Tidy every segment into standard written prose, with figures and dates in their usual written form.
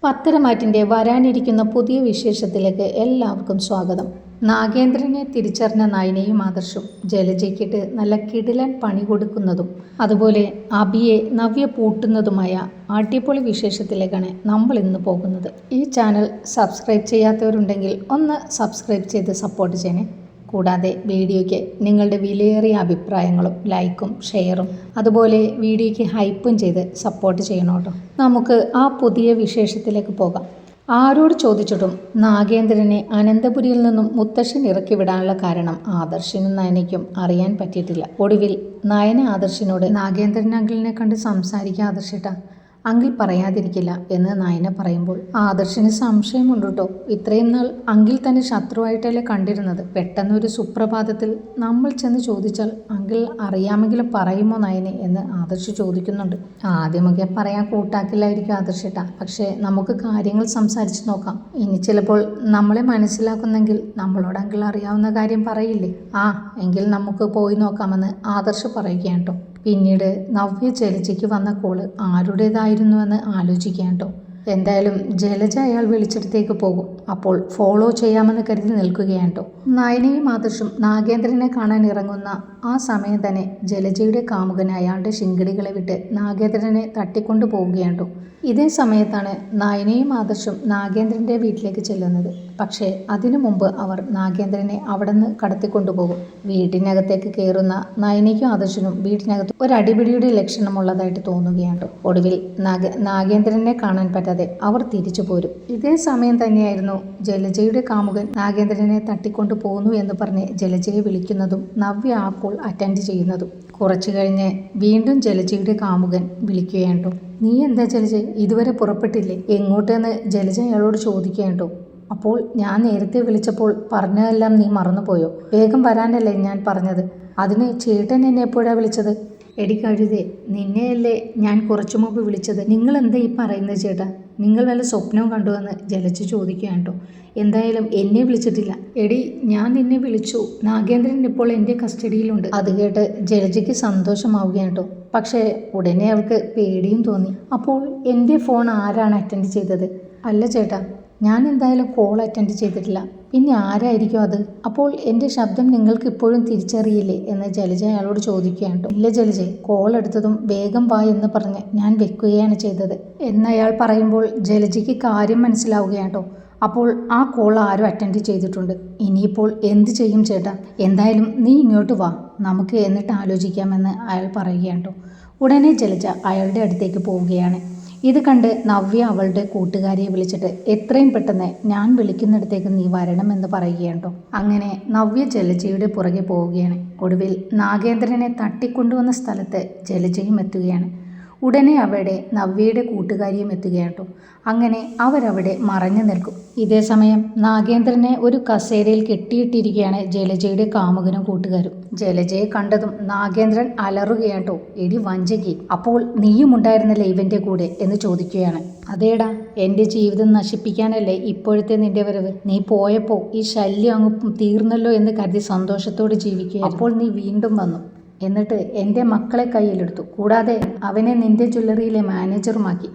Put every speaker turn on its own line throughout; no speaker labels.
പത്തരമാറ്റിൻ്റെ വരാനിരിക്കുന്ന പുതിയ വിശേഷത്തിലേക്ക് എല്ലാവർക്കും സ്വാഗതം. നാഗേന്ദ്രനെ തിരിച്ചറിഞ്ഞ നയനയും ആദർശും ജലജയ്ക്കിട്ട് നല്ല കിടിലൻ പണി കൊടുക്കുന്നതും അതുപോലെ അഭിയെ നവ്യ പൂട്ടുന്നതുമായ അടിപൊളി വിശേഷത്തിലേക്കാണ് നമ്മൾ ഇന്ന് പോകുന്നത്. ഈ ചാനൽ സബ്സ്ക്രൈബ് ചെയ്യാത്തവരുണ്ടെങ്കിൽ ഒന്ന് സബ്സ്ക്രൈബ് ചെയ്ത് സപ്പോർട്ട് ചെയ്യണേ. കൂടാതെ വീഡിയോയ്ക്ക് നിങ്ങളുടെ വിലയേറിയ അഭിപ്രായങ്ങളും ലൈക്കും ഷെയറും അതുപോലെ വീഡിയോയ്ക്ക് ഹൈപ്പും ചെയ്ത് സപ്പോർട്ട് ചെയ്യണം കേട്ടോ. നമുക്ക് ആ പുതിയ വിശേഷത്തിലേക്ക് പോകാം. ആരോട് ചോദിച്ചിട്ടും നാഗേന്ദ്രനെ അനന്തപുരിയിൽ നിന്നും മുത്തശ്ശൻ ഇറക്കി വിടാനുള്ള കാരണം ആദർശിനും നയനയ്ക്കും അറിയാൻ പറ്റിയിട്ടില്ല. ഒടുവിൽ നയന ആദർശിനോട് നാഗേന്ദ്രൻ അങ്കിളിനെ കണ്ട് സംസാരിക്കുക ആദർശിട്ടാ, അങ്കിൾ പറയാതിരിക്കില്ല എന്ന് നയന പറയുമ്പോൾ ആദർശിന് സംശയമുണ്ട് കേട്ടോ. ഇത്രയും നാൾ അങ്കിൾ തന്നെ ശത്രുവായിട്ടല്ലേ കണ്ടിരുന്നത്. പെട്ടെന്നൊരു സുപ്രഭാതത്തിൽ നമ്മൾ ചെന്ന് ചോദിച്ചാൽ അങ്കിൾ അറിയാമെങ്കിലും പറയുമോ നയനെ എന്ന് ആദർശ് ചോദിക്കുന്നുണ്ട്. ആദ്യമൊക്കെ പറയാൻ കൂട്ടാക്കില്ലായിരിക്കും ആദർശിട്ടാ, പക്ഷേ നമുക്ക് കാര്യങ്ങൾ സംസാരിച്ച് നോക്കാം. ഇനി ചിലപ്പോൾ നമ്മളെ മനസ്സിലാക്കുന്നെങ്കിൽ നമ്മളോട് അങ്കിൾ അറിയാവുന്ന കാര്യം പറയില്ലേ. എങ്കിൽ നമുക്ക് പോയി നോക്കാമെന്ന് ആദർശ് പറയുകയാണ് കേട്ടോ. പിന്നീട് നവ്യ ജലജയ്ക്ക് വന്ന കോള് ആരുടേതായിരുന്നുവെന്ന് ആലോചിക്കാൻ കേട്ടോ. എന്തായാലും ജലജ അയാൾ വിളിച്ചിടത്തേക്ക് പോകും. അപ്പോൾ ഫോളോ ചെയ്യാമെന്ന് കരുതി നിൽക്കുകയാണ് കേട്ടോ. നയനയും ആദർശും നാഗേന്ദ്രനെ കാണാൻ ഇറങ്ങുന്ന ആ സമയം തന്നെ ജലജയുടെ കാമുകൻ അയാളുടെ ശിങ്കിടികളെ വിട്ട് നാഗേന്ദ്രനെ തട്ടിക്കൊണ്ടു പോവുകയാണ് കേട്ടോ. ഇതേ സമയത്താണ് നയനയും ആദർശും നാഗേന്ദ്രൻ്റെ വീട്ടിലേക്ക് ചെല്ലുന്നത്. പക്ഷേ അതിനു മുമ്പ് അവർ നാഗേന്ദ്രനെ അവിടെ നിന്ന് കടത്തിക്കൊണ്ടുപോകും. വീട്ടിനകത്തേക്ക് കയറുന്ന നയനയ്ക്കും ആദർശനും വീട്ടിനകത്ത് ഒരു അടിപിടിയുടെ ലക്ഷണമുള്ളതായിട്ട് തോന്നുകയാണ്. ഒടുവിൽ നാഗേന്ദ്രനെ കാണാൻ പറ്റാതെ അവർ തിരിച്ചു പോരും. ഇതേ സമയം തന്നെയായിരുന്നു ജലജയുടെ കാമുകൻ നാഗേന്ദ്രനെ തട്ടിക്കൊണ്ടു പോന്നു എന്ന് പറഞ്ഞ് ജലജയെ വിളിക്കുന്നതും നവ്യ ആ കോൾ അറ്റൻഡ് ചെയ്യുന്നതും. കുറച്ചു കഴിഞ്ഞ് വീണ്ടും ജലജയുടെ കാമുകൻ വിളിക്കുകയാണ്. നീ എന്താ ജലജ ഇതുവരെ പുറപ്പെട്ടില്ലേ? എങ്ങോട്ടെന്ന് ജലജ അയാളോട് ചോദിക്കുകയാണ്. അപ്പോൾ ഞാൻ നേരത്തെ വിളിച്ചപ്പോൾ പറഞ്ഞതെല്ലാം നീ മറന്നുപോയോ? വേഗം വരാനല്ലേ ഞാൻ പറഞ്ഞത്. അതിന് ചേട്ടൻ എന്നെ എപ്പോഴാണ് വിളിച്ചത്? എടി കഴുതേ, നിന്നെയല്ലേ ഞാൻ കുറച്ചു മുമ്പ് വിളിച്ചത്. നിങ്ങൾ എന്താ ഈ പറയുന്നത് ചേട്ടാ? നിങ്ങൾ വല്ല സ്വപ്നവും കണ്ടുവെന്ന് ജലജ ചോദിക്കുകയാണ്. എന്തായാലും എന്നെ വിളിച്ചിട്ടില്ല. എടി, ഞാൻ നിന്നെ വിളിച്ചു. നാഗേന്ദ്രൻ ഇപ്പോൾ എൻ്റെ കസ്റ്റഡിയിലുണ്ട്. അത് കേട്ട് ജലജയ്ക്ക് സന്തോഷമാവുകയാണ്. പക്ഷേ ഉടനെ അവൾക്ക് പേടിയും തോന്നി. അപ്പോൾ എൻ്റെ ഫോൺ ആരാണ് അറ്റൻഡ് ചെയ്തത്? അല്ല ചേട്ടാ, ഞാൻ എന്തായാലും കോൾ അറ്റൻഡ് ചെയ്തിട്ടില്ല. പിന്നെ ആരായിരിക്കും അത്? അപ്പോൾ എൻ്റെ ശബ്ദം നിങ്ങൾക്ക് ഇപ്പോഴും തിരിച്ചറിയില്ലേ എന്ന് ജലജ അയാളോട് ചോദിക്കുകയാണ്. ഇല്ല ജലജ, കോൾ എടുത്തതും വേഗം വാ എന്ന് പറഞ്ഞ് ഞാൻ വെക്കുകയാണ് ചെയ്തത് എന്നയാൾ പറയുമ്പോൾ ജലജയ്ക്ക് കാര്യം മനസ്സിലാവുകയാണ്. അപ്പോൾ ആ കോൾ ആരും അറ്റൻഡ് ചെയ്തിട്ടുണ്ട്. ഇനിയിപ്പോൾ എന്ത് ചെയ്യും ചേട്ടാ? എന്തായാലും നീ ഇങ്ങോട്ട് വാ, നമുക്ക് എന്നിട്ട് ആലോചിക്കാമെന്ന് അയാൾ പറയുകയാണ്. ഉടനെ ജലജ അയാളുടെ അടുത്തേക്ക് പോവുകയാണ്. ഇത് കണ്ട് നവ്യ അവളുടെ കൂട്ടുകാരിയെ വിളിച്ചിട്ട് എത്രയും പെട്ടെന്ന് ഞാൻ വിളിക്കുന്നിടത്തേക്ക് നീ വരണമെന്ന് പറയുകയാണ്. അങ്ങനെ നവ്യ ജലജയുടെ പുറകെ പോവുകയാണ്. ഒടുവിൽ നാഗേന്ദ്രനെ തട്ടിക്കൊണ്ടുവന്ന സ്ഥലത്ത് ജലജയും എത്തുകയാണ്. ഉടനെ അവിടെ നവ്യയുടെ കൂട്ടുകാരിയും എത്തുകയാണ്. അങ്ങനെ അവരവിടെ മറഞ്ഞു നിൽക്കും. ഇതേ സമയം നാഗേന്ദ്രനെ ഒരു കസേരയിൽ കെട്ടിയിട്ടിരിക്കുകയാണ് ജലജയുടെ കാമുകനും കൂട്ടുകാരും. ജലജയെ കണ്ടതും നാഗേന്ദ്രൻ അലറുകയാട്ടോ. എടി വഞ്ചകി, അപ്പോൾ നീയും ഉണ്ടായിരുന്നല്ലേ ഇവൻ്റെ കൂടെ എന്ന് ചോദിക്കുകയാണ്. അതേടാ, എൻ്റെ ജീവിതം നശിപ്പിക്കാനല്ലേ ഇപ്പോഴത്തെ നിന്റെ വരവ്. നീ പോയപ്പോൾ ഈ ശല്യം അങ്ങ് തീർന്നല്ലോ എന്ന് കരുതി സന്തോഷത്തോടെ ജീവിക്കുക. അപ്പോൾ നീ വീണ്ടും വന്നു. എന്നിട്ട് എൻ്റെ മക്കളെ കയ്യിലെടുത്തു. കൂടാതെ അവനെ നിന്റെ ജ്വല്ലറിയിലെ മാനേജറുമാക്കി.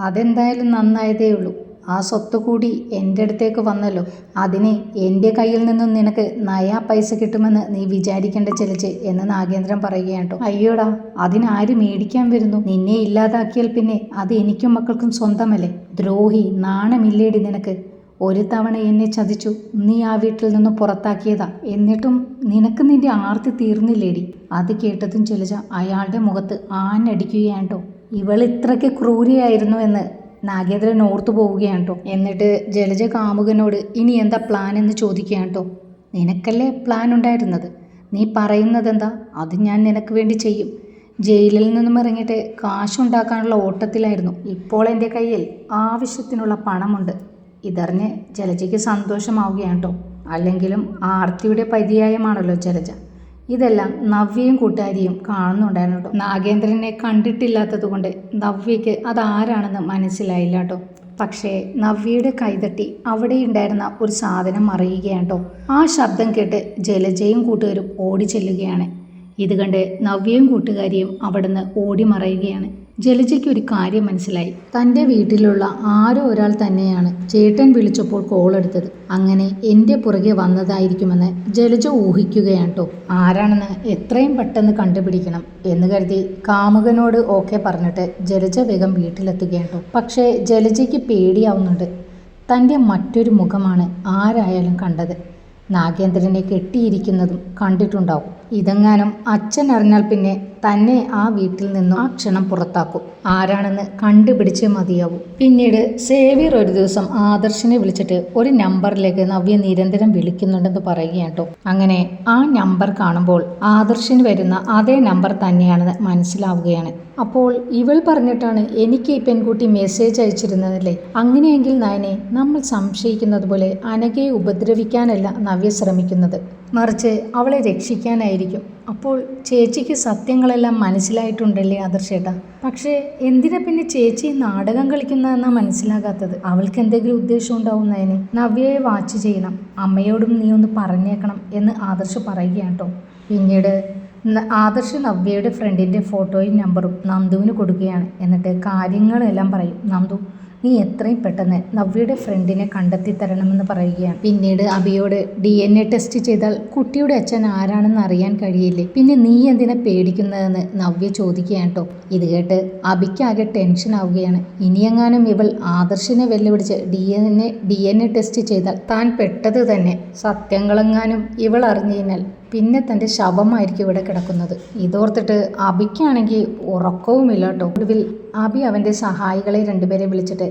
അതെന്തായാലും നന്നായതേ ഉള്ളൂ. ആ സ്വത്ത് കൂടി എൻ്റെ അടുത്തേക്ക് വന്നല്ലോ. അതിന് എൻ്റെ കയ്യിൽ നിന്നും നിനക്ക് നയാ പൈസ കിട്ടുമെന്ന് നീ വിചാരിക്കേണ്ട ജലജ എന്ന് നാഗേന്ദ്രൻ പറയുകയാട്ടോ. അയ്യോടാ, അതിനാര് മേടിക്കാൻ വരുന്നു? നിന്നെ ഇല്ലാതാക്കിയാൽ പിന്നെ അത് എനിക്കും മക്കൾക്കും സ്വന്തമല്ലേ? ദ്രോഹി, നാണമില്ലേടി നിനക്ക്? ഒരു തവണ എന്നെ ചതിച്ചു, നീ ആ വീട്ടിൽ നിന്ന് പുറത്താക്കിയതാ. എന്നിട്ടും നിനക്ക് നിന്റെ ആർത്തി തീർന്നില്ലേടി? അത് കേട്ടതും ജലജ അയാളുടെ മുഖത്ത് ആഞ്ഞടിക്കുകയാട്ടോ. ഇവൾ ഇത്രയ്ക്ക് ക്രൂരിയായിരുന്നു എന്ന് നാഗേന്ദ്രൻ ഓർത്തു പോവുകയാട്ടോ. എന്നിട്ട് ജലജ കാമുകനോട് ഇനി എന്താ പ്ലാൻ എന്ന് ചോദിക്കുകയാട്ടോ. നിനക്കല്ലേ പ്ലാൻ ഉണ്ടായിരുന്നത്? നീ പറയുന്നത് എന്താ? അത് ഞാൻ നിനക്ക് വേണ്ടി ചെയ്യും. ജയിലിൽ നിന്നും ഇറങ്ങിയിട്ട് കാശുണ്ടാക്കാനുള്ള ഓട്ടത്തിലായിരുന്നു. ഇപ്പോൾ എൻ്റെ കയ്യിൽ ആവശ്യത്തിനുള്ള പണമുണ്ട്. ഇതറിഞ്ഞ് ജലജയ്ക്ക് സന്തോഷമാവുകയാണ്. അല്ലെങ്കിലും ആർത്തിയുടെ പര്യായമാണല്ലോ ജലജ. ഇതെല്ലാം നവ്യയും കൂട്ടുകാരിയും കാണുന്നുണ്ടായിരുന്നു. നാഗേന്ദ്രനെ കണ്ടിട്ടില്ലാത്തത് കൊണ്ട് നവ്യയ്ക്ക് അതാരാണെന്ന് മനസ്സിലായില്ല. പക്ഷേ നവ്യയുടെ കൈതട്ടി അവിടെയുണ്ടായിരുന്ന ഒരു സാധനം അറിയുകയാണ്. ആ ശബ്ദം കേട്ട് ജലജയും കൂട്ടുകാരും ഓടി ചെല്ലുകയാണ്. ഇത് കണ്ട് നവ്യയും കൂട്ടുകാരിയും അവിടുന്ന് ഓടി മറയുകയാണ്. ജലജയ്ക്ക് ഒരു കാര്യം മനസ്സിലായി. തൻ്റെ വീട്ടിലുള്ള ആരോ ഒരാൾ തന്നെയാണ് ചേട്ടൻ വിളിച്ചപ്പോൾ കോൾ എടുത്തത്. അങ്ങനെ എൻ്റെ പുറകെ വന്നതായിരിക്കുമെന്ന് ജലജ ഊഹിക്കുകയാണ് കേട്ടോ. ആരാണെന്ന് എത്രയും പെട്ടെന്ന് കണ്ടുപിടിക്കണം എന്ന് കരുതി കാമുകനോട് ഓക്കെ പറഞ്ഞിട്ട് ജലജ വേഗം വീട്ടിലെത്തുകയാണ്. പക്ഷേ ജലജയ്ക്ക് പേടിയാവുന്നുണ്ട്. തൻ്റെ മറ്റൊരു മുഖമാണ് ആരായാലും കണ്ടത്. നാഗേന്ദ്രനെ കെട്ടിയിരിക്കുന്നതും കണ്ടിട്ടുണ്ടാവും. ഇതെങ്ങാനും അച്ഛൻ അറിഞ്ഞാൽ പിന്നെ തന്നെ ആ വീട്ടിൽ നിന്നും ആ ക്ഷണം പുറത്താക്കും. ആരാണെന്ന് കണ്ടുപിടിച്ചേ മതിയാവും. പിന്നീട് സേവ്യർ ഒരു ദിവസം ആദർശിനെ വിളിച്ചിട്ട് ഒരു നമ്പറിലേക്ക് നവ്യ നിരന്തരം വിളിക്കുന്നുണ്ടെന്ന് പറയുകയാണ് കേട്ടോ. അങ്ങനെ ആ നമ്പർ കാണുമ്പോൾ ആദർശിന് വരുന്ന അതേ നമ്പർ തന്നെയാണെന്ന് മനസ്സിലാവുകയാണ്. അപ്പോൾ ഇവൾ പറഞ്ഞിട്ടാണ് എനിക്ക് ഈ പെൺകുട്ടി മെസ്സേജ് അയച്ചിരുന്നതല്ലേ? അങ്ങനെയെങ്കിൽ നയനെ നമ്മൾ സംശയിക്കുന്നത് പോലെ അനഘയെ ഉപദ്രവിക്കാനല്ല നവ്യ ശ്രമിക്കുന്നത്, മറിച്ച് അവളെ രക്ഷിക്കാനായിരിക്കും. അപ്പോൾ ചേച്ചിക്ക് സത്യങ്ങളെല്ലാം മനസ്സിലായിട്ടുണ്ടല്ലേ ആദർശേട്ടാ? പക്ഷേ എന്തിനാ പിന്നെ ചേച്ചി നാടകം കളിക്കുന്നതെന്നാ മനസ്സിലാകാത്തത്? അവൾക്ക് എന്തെങ്കിലും ഉദ്ദേശം ഉണ്ടാവും നയനെ. നവ്യയെ വാച്ച് ചെയ്യണം, അമ്മയോടും നീ ഒന്ന് പറഞ്ഞേക്കണം എന്ന് ആദർശ് പറയുകയാണ് കേട്ടോ. പിന്നീട് ആദർശ് നവ്യയുടെ ഫ്രണ്ടിൻ്റെ ഫോട്ടോയും നമ്പറും നന്ദുവിന് കൊടുക്കുകയാണ്. എന്നിട്ട് കാര്യങ്ങളെല്ലാം പറയും. നന്ദു, നീ എത്രയും പെട്ടെന്ന് നവ്യയുടെ ഫ്രണ്ടിനെ കണ്ടെത്തി തരണമെന്ന് പറയുകയാണ്. പിന്നീട് അബിയോട് DNA ടെസ്റ്റ് ചെയ്താൽ കുട്ടിയുടെ അച്ഛൻ ആരാണെന്ന് അറിയാൻ കഴിയില്ലേ, പിന്നെ നീ എന്തിനാ പേടിക്കുന്നതെന്ന് നവ്യ ചോദിക്കുകയാണ് കേട്ടോ. ഇത് കേട്ട് അബിക്കാകെ ടെൻഷൻ ആവുകയാണ്. ഇനിയെങ്ങാനും ഇവൾ ആദർശിനെ വെല്ലുവിളിച്ച് DNA ടെസ്റ്റ് ചെയ്താൽ താൻ പെട്ടത് തന്നെ. സത്യങ്ങളെങ്ങാനും ഇവൾ അറിഞ്ഞു കഴിഞ്ഞാൽ പിന്നെ തൻ്റെ ശവമായിരിക്കും ഇവിടെ കിടക്കുന്നത്. ഇതോർത്തിട്ട് അബിക്കാണെങ്കിൽ ഉറക്കവുമില്ല കേട്ടോ. ഒടുവിൽ അബി അവൻ്റെ സഹായികളെ രണ്ടുപേരെ വിളിച്ചിട്ട്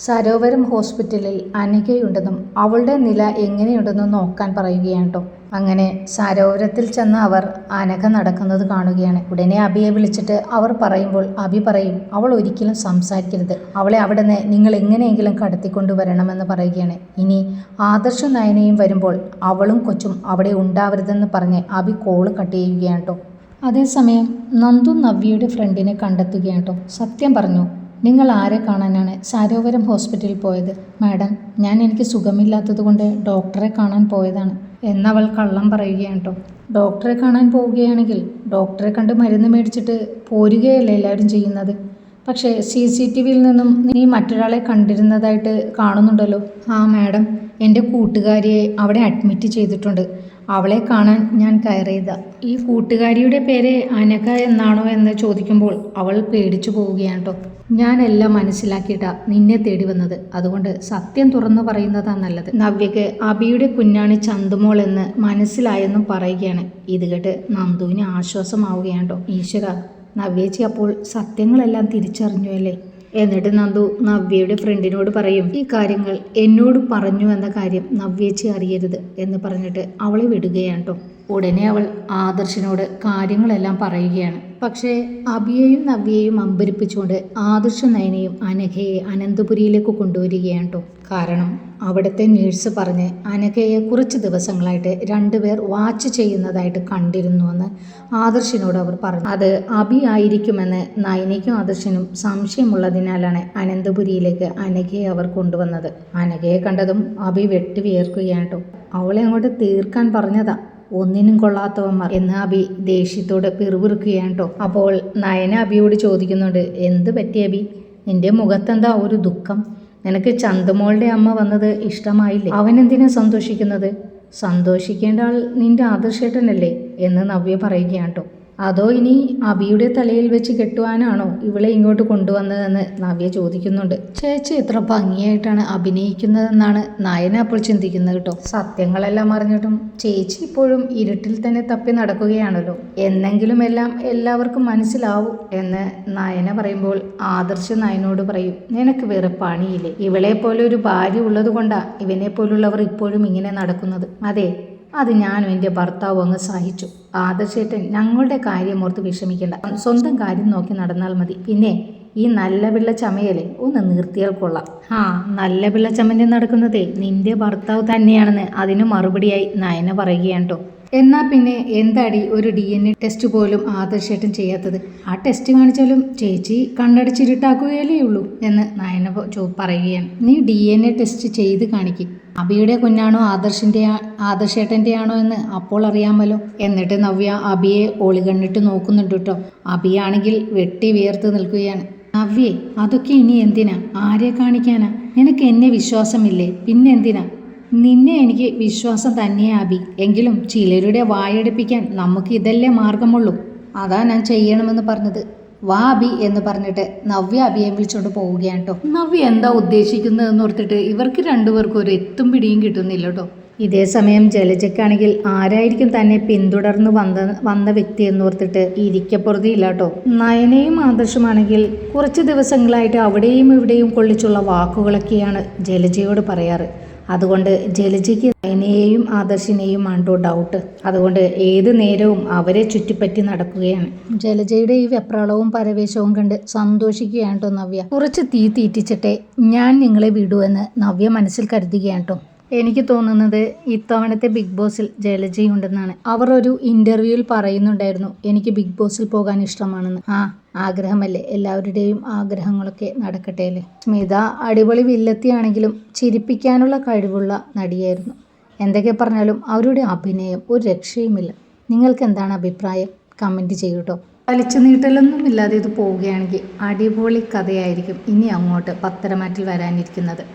സരോവരം ഹോസ്പിറ്റലിൽ അനഘയുണ്ടെന്നും അവളുടെ നില എങ്ങനെയുണ്ടെന്നും നോക്കാൻ പറയുകയാണ് കേട്ടോ. അങ്ങനെ സരോവരത്തിൽ ചെന്ന് അവർ അനഘ നടക്കുന്നത് കാണുകയാണ്. ഉടനെ അബിയെ വിളിച്ചിട്ട് അവർ പറയുമ്പോൾ അബി പറയും, അവൾ ഒരിക്കലും സംസാരിക്കരുത്, അവളെ അവിടെ നിന്ന് നിങ്ങൾ എങ്ങനെയെങ്കിലും കടത്തിക്കൊണ്ടുവരണമെന്ന് പറയുകയാണ്. ഇനി ആദർശ നയനയും വരുമ്പോൾ അവളും കൊച്ചും അവിടെ ഉണ്ടാവരുതെന്ന് പറഞ്ഞ് അബി കോള് കട്ട് ചെയ്യുകയാണ് കേട്ടോ. അതേസമയം നന്ദു നവ്യയുടെ ഫ്രണ്ടിനെ കണ്ടെത്തുകയാണ് കേട്ടോ. സത്യം പറഞ്ഞു, നിങ്ങൾ ആരെ കാണാനാണ് സരോവരം ഹോസ്പിറ്റലിൽ പോയത്? മാഡം, എനിക്ക് സുഖമില്ലാത്തത് കൊണ്ട് ഡോക്ടറെ കാണാൻ പോയതാണ് എന്നവൾ കള്ളം പറയുകയാണ് കേട്ടോ. ഡോക്ടറെ കാണാൻ പോവുകയാണെങ്കിൽ ഡോക്ടറെ കണ്ട് മരുന്ന് മേടിച്ചിട്ട് പോരുകയല്ലേ എല്ലാവരും ചെയ്യുന്നത്? പക്ഷേ CCTVയിൽ നിന്നും നീ മറ്റൊരാളെ കണ്ടിരുന്നതായിട്ട് കാണുന്നുണ്ടല്ലോ. ആ മാഡം, എൻ്റെ കൂട്ടുകാരിയെ അവിടെ അഡ്മിറ്റ് ചെയ്തിട്ടുണ്ട്. അവളെ കാണാൻ ഞാൻ കയറിയതാ. ഈ കൂട്ടുകാരിയുടെ പേര് അനഘ എന്നാണോ എന്ന് ചോദിക്കുമ്പോൾ അവൾ പേടിച്ചു പോവുകയാണ് കേട്ടോ. ഞാനെല്ലാം മനസ്സിലാക്കിയിട്ടാ നിന്നെ തേടി വന്നത്, അതുകൊണ്ട് സത്യം തുറന്നു പറയുന്നതാണ് നല്ലത്. നവ്യക്ക് അബിയുടെ കുഞ്ഞാണ് ചന്തുമോൾ എന്ന് മനസ്സിലായെന്നും പറയുകയാണ്. ഇത് കേട്ട് നന്ദുവിന് ആശ്വാസമാവുകയാണ് കേട്ടോ. ഈശ്വര, നവ്യേച്ചി അപ്പോൾ സത്യങ്ങളെല്ലാം തിരിച്ചറിഞ്ഞു അല്ലേ? എന്നിട്ട് നന്ദു നവ്യയുടെ ഫ്രണ്ടിനോട് പറയും, ഈ കാര്യങ്ങൾ എന്നോട് പറഞ്ഞു എന്ന കാര്യം നവ്യേച്ചി അറിയരുത് എന്ന് പറഞ്ഞിട്ട് അവളെ വിടുകയാണ് കേട്ടോ. ഉടനെ അവൾ ആദർശിനോട് കാര്യങ്ങളെല്ലാം പറയുകയാണ്. പക്ഷേ അബിയെയും നവ്യയെയും അമ്പരിപ്പിച്ചുകൊണ്ട് ആദർശ നയനയും അനഘയെ അനന്തപുരിയിലേക്ക് കൊണ്ടുവരികയാണ് കേട്ടോ. കാരണം അവിടുത്തെ നേഴ്സ് പറഞ്ഞ് അനഘയെ കുറച്ച് ദിവസങ്ങളായിട്ട് രണ്ടുപേർ വാച്ച് ചെയ്യുന്നതായിട്ട് കണ്ടിരുന്നുവെന്ന് ആദർശിനോട് അവർ പറഞ്ഞു. അത് അബി ആയിരിക്കുമെന്ന് നയനയ്ക്കും ആദർശിനും സംശയമുള്ളതിനാലാണ് അനന്തപുരിയിലേക്ക് അനഘയെ അവർ കൊണ്ടുവന്നത്. അനഘയെ കണ്ടതും അബി വെട്ടി വിയർക്കുകയാണ് കേട്ടോ. അവളെ അങ്ങോട്ട് തീർക്കാൻ പറഞ്ഞതാ, ഒന്നിനും കൊള്ളാത്തവന്മാർ എന്ന് അബി ദേഷ്യത്തോട് പിറുപിറുക്കുകയാണ് കേട്ടോ. അപ്പോൾ നയന അബിയോട് ചോദിക്കുന്നുണ്ട്, എന്ത് പറ്റി അബി, നിന്റെ മുഖത്തെന്താ ഒരു ദുഃഖം? നിനക്ക് ചന്തുമോളുടെ അമ്മ വന്നത് ഇഷ്ടമായില്ലേ? അവനെന്തിനാ സന്തോഷിക്കുന്നത്? സന്തോഷിക്കേണ്ട ആൾ നിന്റെ ആദർശേട്ടനല്ലേ എന്ന് നവ്യ പറയുകയാണ് കേട്ടോ. അതോ ഇനി അബിയുടെ തലയിൽ വെച്ച് കെട്ടുവാനാണോ ഇവളെ ഇങ്ങോട്ട് കൊണ്ടുവന്നതെന്ന് നവ്യ ചോദിക്കുന്നുണ്ട്. ചേച്ചി എത്ര ഭംഗിയായിട്ടാണ് അഭിനയിക്കുന്നതെന്നാണ് നയന അപ്പോൾ ചിന്തിക്കുന്നത് കേട്ടോ. സത്യങ്ങളെല്ലാം അറിഞ്ഞിട്ടും ചേച്ചി ഇപ്പോഴും ഇരുട്ടിൽ തന്നെ തപ്പി നടക്കുകയാണല്ലോ, എന്നെങ്കിലും എല്ലാം എല്ലാവർക്കും മനസ്സിലാവും എന്ന് നയന പറയുമ്പോൾ ആദർശ് നയനോട് പറയും, നിനക്ക് വേറെ പണിയില്ലേ? ഇവളെ പോലെ ഒരു ഭാര്യ ഉള്ളത് കൊണ്ടാ ഇവനെ പോലുള്ളവർ ഇപ്പോഴും ഇങ്ങനെ നടക്കുന്നത്. അതെ, അത് ഞാനും എൻ്റെ ഭർത്താവും അങ്ങ് സഹിച്ചു. ആദർശേട്ടൻ ഞങ്ങളുടെ കാര്യം ഓർത്ത് വിഷമിക്കേണ്ട, സ്വന്തം കാര്യം നോക്കി നടന്നാൽ മതി. പിന്നെ ഈ നല്ല പിള്ള ചമയല്ലേ ഒന്ന് നിർത്തിയാൽ കൊള്ളാം. നല്ല പിള്ള ചമഞ്ഞ് നടക്കുന്നതേ നിന്റെ ഭർത്താവ് തന്നെയാണെന്ന് അതിന് മറുപടിയായി നയന പറയുകയാണ് കേട്ടോ. എന്നാൽ പിന്നെ എന്താടി ഒരു DNA ടെസ്റ്റ് പോലും ആദർശേട്ടൻ ചെയ്യാത്തത്? ആ ടെസ്റ്റ് കാണിച്ചാലും ചേച്ചി കണ്ണടച്ചിരുട്ടാക്കുകയല്ലേ ഉള്ളൂ എന്ന് നയന പറയുകയാണ്. നീ DNA ടെസ്റ്റ് ചെയ്ത് കാണിക്കും. അബിയുടെ കുഞ്ഞാണോ ആദർശേട്ടൻ്റെ ആണോ എന്ന് അപ്പോൾ അറിയാമല്ലോ. എന്നിട്ട് നവ്യ അബിയെ ഒളികണ്ണിട്ട് നോക്കുന്നുണ്ട് കേട്ടോ. അബിയാണെങ്കിൽ വെട്ടി വിയർത്ത് നിൽക്കുകയാണ്. നവ്യേ, അതൊക്കെ ഇനി എന്തിനാ? ആരെ കാണിക്കാനാ? നിനക്ക് എന്നെ വിശ്വാസമില്ലേ? പിന്നെ എന്തിനാ? നിന്നെ എനിക്ക് വിശ്വാസം തന്നെയാ അബി. എങ്കിലും ചിലരുടെ വായടിപ്പിക്കാൻ നമുക്ക് ഇതല്ലേ മാർഗമുള്ളൂ. അതാ ഞാൻ ചെയ്യണമെന്ന് പറഞ്ഞത്. വാ അബി എന്ന് പറഞ്ഞിട്ട് നവ്യ അബിയെ വിളിച്ചോണ്ട് പോവുകയാണ് കേട്ടോ. നവ്യ എന്താ ഉദ്ദേശിക്കുന്നതെന്ന് ഓർത്തിട്ട് ഇവർക്ക് രണ്ടുപേർക്കും ഒരു എത്തും പിടിയും കിട്ടുന്നില്ല കേട്ടോ. ഇതേ സമയം ജലജയ്ക്കാണെങ്കിൽ ആരായിരിക്കും തന്നെ പിന്തുടർന്ന് വന്ന വ്യക്തി എന്നോർത്തിട്ട് ഇരിക്കപ്പുറതിയില്ല കേട്ടോ. നയനയും ആദർശമാണെങ്കിൽ കുറച്ച് ദിവസങ്ങളായിട്ട് അവിടെയും ഇവിടെയും കൊള്ളിച്ചുള്ള വാക്കുകളൊക്കെയാണ് ജലജയോട് പറയാറ്. അതുകൊണ്ട് ജലജയ്ക്ക് നയനയെയും ആദർശിനെയും ആണ്ടോ ഡൗട്ട്. അതുകൊണ്ട് ഏത് നേരവും അവരെ ചുറ്റിപ്പറ്റി നടക്കുകയാണ്. ജലജയുടെ ഈ വെപ്രാളവും പരവേശവും കണ്ട് സന്തോഷിക്കുകയാണ് കേട്ടോ നവ്യ. കുറച്ച് തീ തീറ്റിച്ചിട്ടെ ഞാൻ നിങ്ങളെ വിടുമെന്ന് നവ്യ മനസ്സിൽ കരുതുകയാണ് കേട്ടോ. എനിക്ക് തോന്നുന്നത് ഇത്തവണത്തെ ബിഗ് ബോസിൽ ജലജയുണ്ടെന്നാണ്. അവർ ഒരു ഇന്റർവ്യൂവിൽ പറയുന്നുണ്ടായിരുന്നു എനിക്ക് ബിഗ് ബോസിൽ പോകാൻ ഇഷ്ടമാണെന്ന്. ആഗ്രഹമല്ലേ, എല്ലാവരുടെയും ആഗ്രഹങ്ങളൊക്കെ നടക്കട്ടെ അല്ലേ. സ്മിത അടിപൊളി വില്ലത്തിയാണെങ്കിലും ചിരിപ്പിക്കാനുള്ള കഴിവുള്ള നടിയായിരുന്നു. എന്തൊക്കെ പറഞ്ഞാലും അവരുടെ അഭിനയം ഒരു രക്ഷയുമില്ല. നിങ്ങൾക്ക് എന്താണ് അഭിപ്രായം? കമൻറ്റ് ചെയ്യൂട്ടോ. വലിച്ചു നീട്ടലൊന്നുമില്ലാതെ ഇത് പോവുകയാണെങ്കിൽ അടിപൊളി കഥയായിരിക്കും ഇനി അങ്ങോട്ട് പത്തരമാറ്റിൽ വരാനിരിക്കുന്നത്.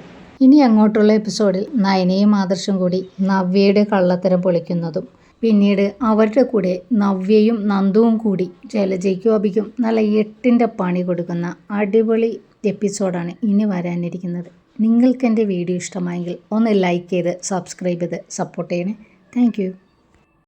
ഇനി അങ്ങോട്ടുള്ള എപ്പിസോഡിൽ നയനയും ആദർശം കൂടി നവ്യയുടെ കള്ളത്തരം പൊളിക്കുന്നതും പിന്നീട് അവരുടെ കൂടെ നവ്യയും നന്ദുവും കൂടി ജലജയ്ക്കും അബിക്കും നല്ല 8ന്റെ പണി കൊടുക്കുന്ന അടിപൊളി എപ്പിസോഡാണ് ഇനി വരാനിരിക്കുന്നത്. നിങ്ങൾക്ക് എൻ്റെ വീഡിയോ ഇഷ്ടമായെങ്കിൽ ഒന്ന് ലൈക്ക് ചെയ്ത് സബ്സ്ക്രൈബ് ചെയ്ത് സപ്പോർട്ട് ചെയ്യണേ. താങ്ക്